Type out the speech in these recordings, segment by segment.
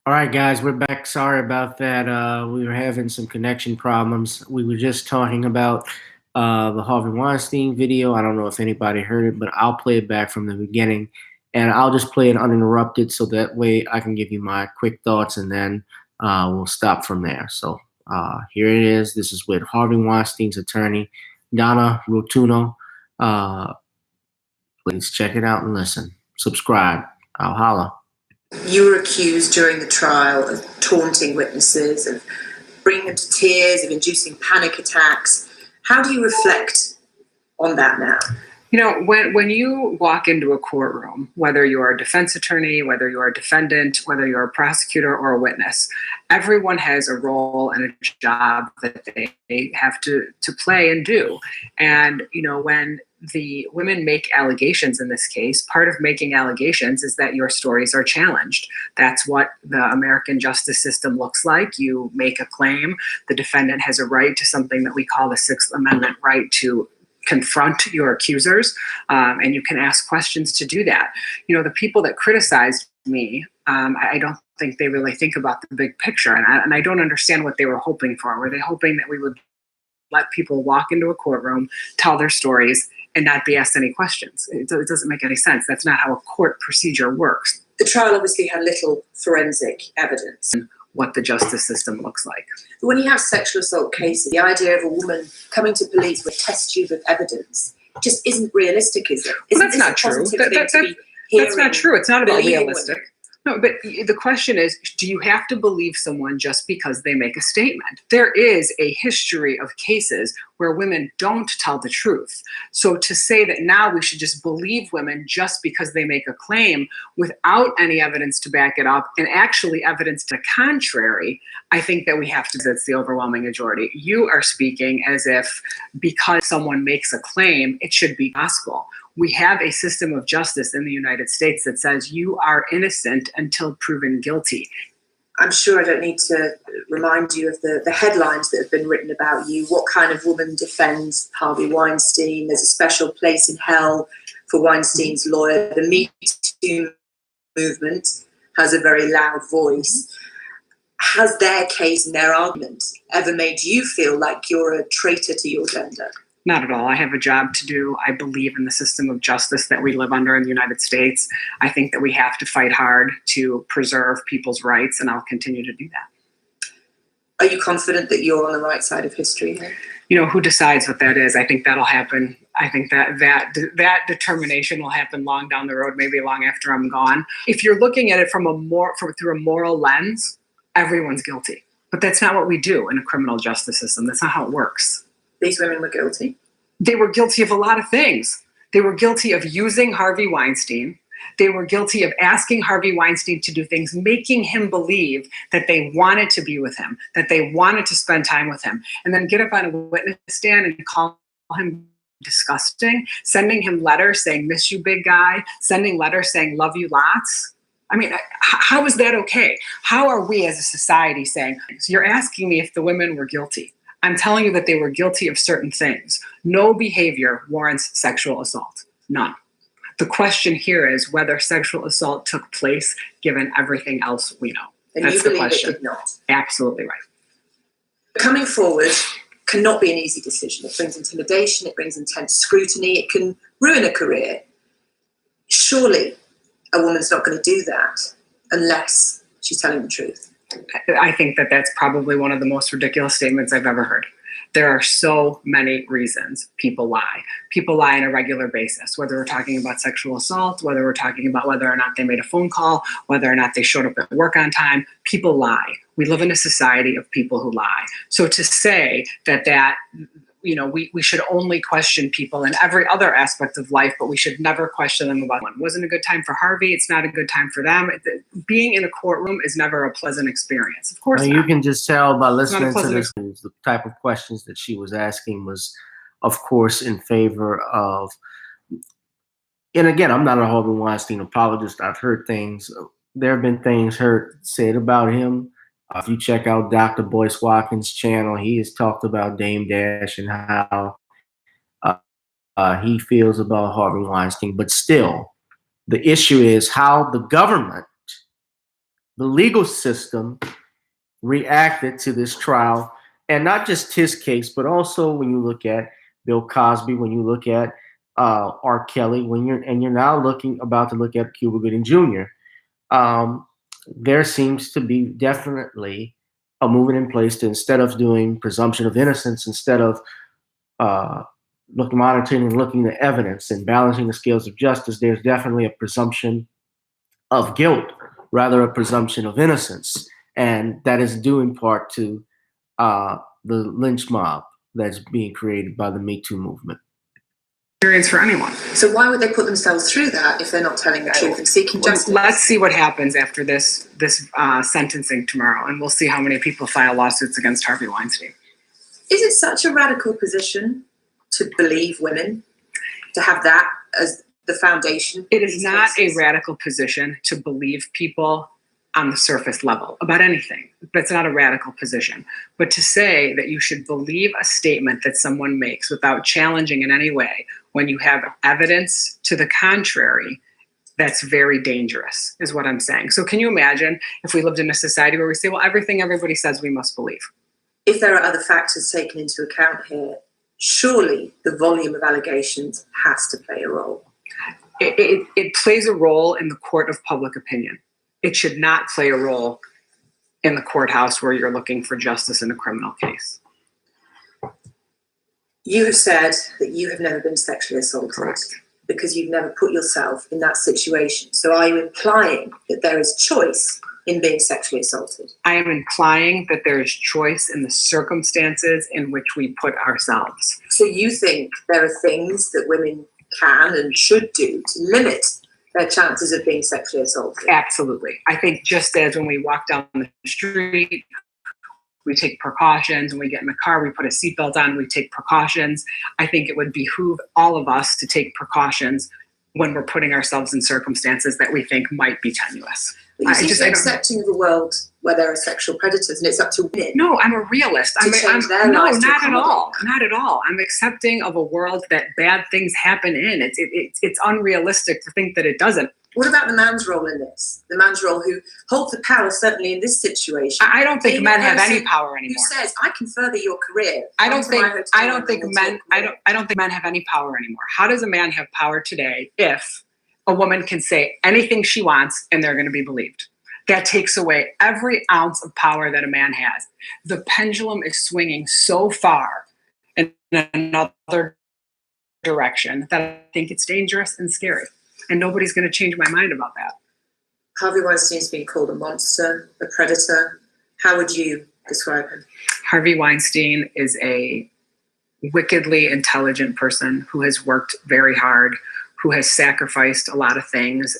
All right, guys, we're back. Sorry about that. We were having some connection problems. We were just talking about the Harvey Weinstein video. I don't know if anybody heard it, but I'll play it back from the beginning, and I'll just play it uninterrupted so that way I can give you my quick thoughts, and then we'll stop from there. So here it is. This is with Harvey Weinstein's attorney, Donna Rotuno. Uh, please check it out and listen. Subscribe. I'll holla. You were accused during the trial of taunting witnesses, of bringing them to tears, of inducing panic attacks. How do you reflect on that now? You know, when you walk into a courtroom, whether you're a defense attorney, whether you're a defendant, whether you're a prosecutor or a witness, everyone has a role and a job that they have to play and do. And, you know, when the women make allegations in this case, part of making allegations is that your stories are challenged. That's what the American justice system looks like. You make a claim. The defendant has a right to something that we call the Sixth Amendment right to confront your accusers, and you can ask questions to do that. You know, the people that criticized me, I don't think they really think about the big picture, and I don't understand what they were hoping for. Were they hoping that we would let people walk into a courtroom, tell their stories, and not be asked any questions? It doesn't make any sense. That's not how a court procedure works. The trial obviously had little forensic evidence. What the justice system looks like. But when you have sexual assault cases, the idea of a woman coming to police with a test tube of evidence just isn't realistic, is it? Well, that's not true. That's not true. It's not about realistic. Women. No, but the question is, do you have to believe someone just because they make a statement? There is a history of cases where women don't tell the truth. So to say that now we should just believe women just because they make a claim without any evidence to back it up, and actually evidence to the contrary, I think that we have to, that's the overwhelming majority. You are speaking as if because someone makes a claim, it should be gospel. We have a system of justice in the United States that says you are innocent until proven guilty. I'm sure I don't need to remind you of the headlines that have been written about you. What kind of woman defends Harvey Weinstein? There's a special place in hell for Weinstein's lawyer. The Me Too movement has a very loud voice. Has their case and their argument ever made you feel like you're a traitor to your gender? Not at all. I have a job to do. I believe in the system of justice that we live under in the United States. I think that we have to fight hard to preserve people's rights, and I'll continue to do that. Are you confident that you're on the right side of history here? You know, who decides what that is? I think that'll happen. I think that determination will happen long down the road, maybe long after I'm gone. If you're looking at it through a moral lens, everyone's guilty. But that's not what we do in a criminal justice system. That's not how it works. These women were guilty? They were guilty of a lot of things. They were guilty of using Harvey Weinstein. They were guilty of asking Harvey Weinstein to do things, making him believe that they wanted to be with him, that they wanted to spend time with him, and then get up on a witness stand and call him disgusting, sending him letters saying, miss you, big guy, sending letters saying, love you lots. I mean, how is that okay? How are we as a society saying, so you're asking me if the women were guilty. I'm telling you that they were guilty of certain things. No behavior warrants sexual assault. None. The question here is whether sexual assault took place given everything else we know. And that's you believe the question. It did not? Absolutely right. Coming forward cannot be an easy decision. It brings intimidation, it brings intense scrutiny, it can ruin a career. Surely a woman's not going to do that unless she's telling the truth. I think that that's probably one of the most ridiculous statements I've ever heard. There are so many reasons people lie. People lie on a regular basis, whether we're talking about sexual assault, whether we're talking about whether or not they made a phone call, whether or not they showed up at work on time. People lie. We live in a society of people who lie. So to say that you know, we should only question people in every other aspect of life, but we should never question them about one. It wasn't a good time for Harvey. It's not a good time for them. Being in a courtroom is never a pleasant experience. Of course not. You can just tell by listening to this, the type of questions that she was asking was, of course, in favor of, and again, I'm not a Harvey Weinstein apologist. I've heard things, there have been things said about him. If you check out Dr. Boyce Watkins' channel, he has talked about Dame Dash and how he feels about Harvey Weinstein. But still, the issue is how the government the legal system reacted to this trial, and not just his case, but also when you look at Bill Cosby, when you look at R. Kelly, you're now about to look at Cuba Gooding Jr. There seems to be definitely a movement in place to, instead of doing presumption of innocence, instead of uh, monitoring and looking at evidence and balancing the scales of justice, there's definitely a presumption of guilt, rather a presumption of innocence, and that is due in part to the lynch mob that's being created by the Me Too movement. Experience for anyone. So why would they put themselves through that if they're not telling the truth and seeking justice? Let's see what happens after this sentencing tomorrow, and we'll see how many people file lawsuits against Harvey Weinstein. Is it such a radical position to believe women, to have that as the foundation? It is not a radical position to believe people on the surface level about anything. That's not a radical position. But to say that you should believe a statement that someone makes without challenging in any way when you have evidence to the contrary, that's very dangerous, is what I'm saying. So can you imagine if we lived in a society where we say, well, everything everybody says we must believe? If there are other factors taken into account here, surely the volume of allegations has to play a role. It plays a role in the court of public opinion. It should not play a role in the courthouse where you're looking for justice in a criminal case. You have said that you have never been sexually assaulted. Correct. Because you've never put yourself in that situation. So are you implying that there is choice in being sexually assaulted? I am implying that there is choice in the circumstances in which we put ourselves. So you think there are things that women can and should do to limit their chances of being sexually assaulted? Absolutely. I think just as when we walk down the street, we take precautions. When we get in the car, we put a seatbelt on, we take precautions. I think it would behoove all of us to take precautions when we're putting ourselves in circumstances that we think might be tenuous. But you seem to be accepting of a world where there are sexual predators and it's up to women. No, I'm a realist. No, not at all. Not at all. I'm accepting of a world that bad things happen in. It's unrealistic to think that it doesn't. What about the man's role in this? The man's role who holds the power, certainly in this situation. I don't think men have any power anymore. Who says, I can further your career? I don't think men have any power anymore. How does a man have power today if a woman can say anything she wants and they're going to be believed? That takes away every ounce of power that a man has. The pendulum is swinging so far in another direction that I think it's dangerous and scary. And nobody's going to change my mind about that. Harvey Weinstein's been called a monster, a predator. How would you describe him? Harvey Weinstein is a wickedly intelligent person who has worked very hard, who has sacrificed a lot of things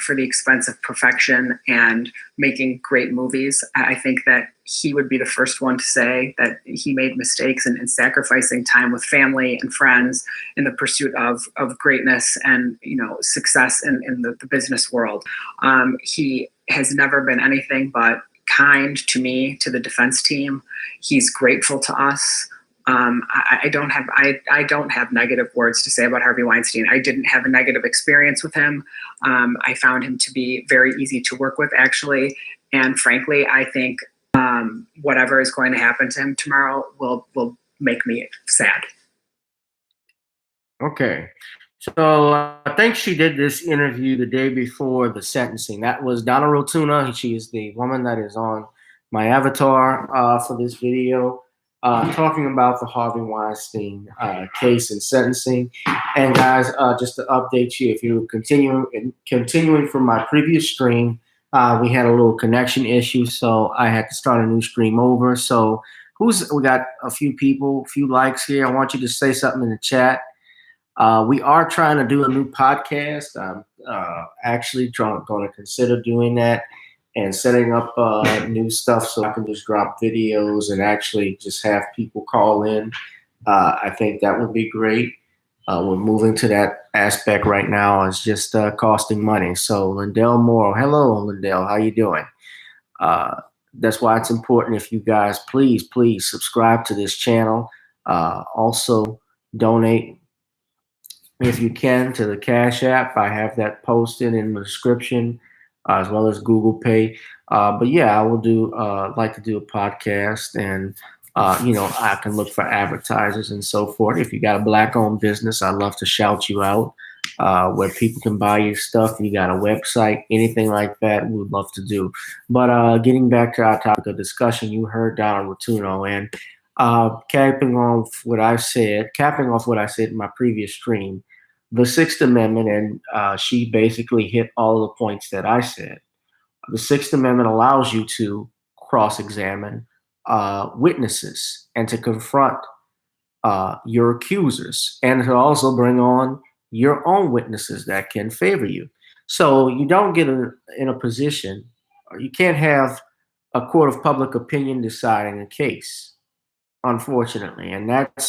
for the expense of perfection and making great movies. I think that he would be the first one to say that he made mistakes in sacrificing time with family and friends in the pursuit of greatness and success in the business world. He has never been anything but kind to me, to the defense team. He's grateful to us. I don't have negative words to say about Harvey Weinstein. I didn't have a negative experience with him. I found him to be very easy to work with, actually. And frankly, I think whatever is going to happen to him tomorrow will make me sad. Okay. So I think she did this interview the day before the sentencing. That was Donna Rotuna. She is the woman that is on my avatar for this video. Talking about the Harvey Weinstein case and sentencing. And guys, just to update you, if you're continuing from my previous stream, we had a little connection issue, so I had to start a new stream over. So we got a few people, a few likes here. I want you to say something in the chat. We are trying to do a new podcast. I'm actually going to consider doing that and setting up new stuff so I can just drop videos and actually just have people call in. I think that would be great. We're moving to that aspect right now. It's just costing money. So Lindell Morrow, hello Lindell, how you doing? That's why it's important if you guys please subscribe to this channel. Also donate if you can to the Cash App. I have that posted in the description as well as Google Pay. But yeah, I will do like to do a podcast, and I can look for advertisers and so forth. If you got a black-owned business, I'd love to shout you out. Where people can buy your stuff. You got a website, anything like that, we would love to do. But getting back to our topic of discussion, you heard Donald Rotuno, and capping off what I said in my previous stream, the Sixth Amendment, and she basically hit all the points that I said. The Sixth Amendment allows you to cross-examine witnesses and to confront your accusers, and to also bring on your own witnesses that can favor you. So you don't get in a position, or you can't have a court of public opinion deciding a case, unfortunately, and that's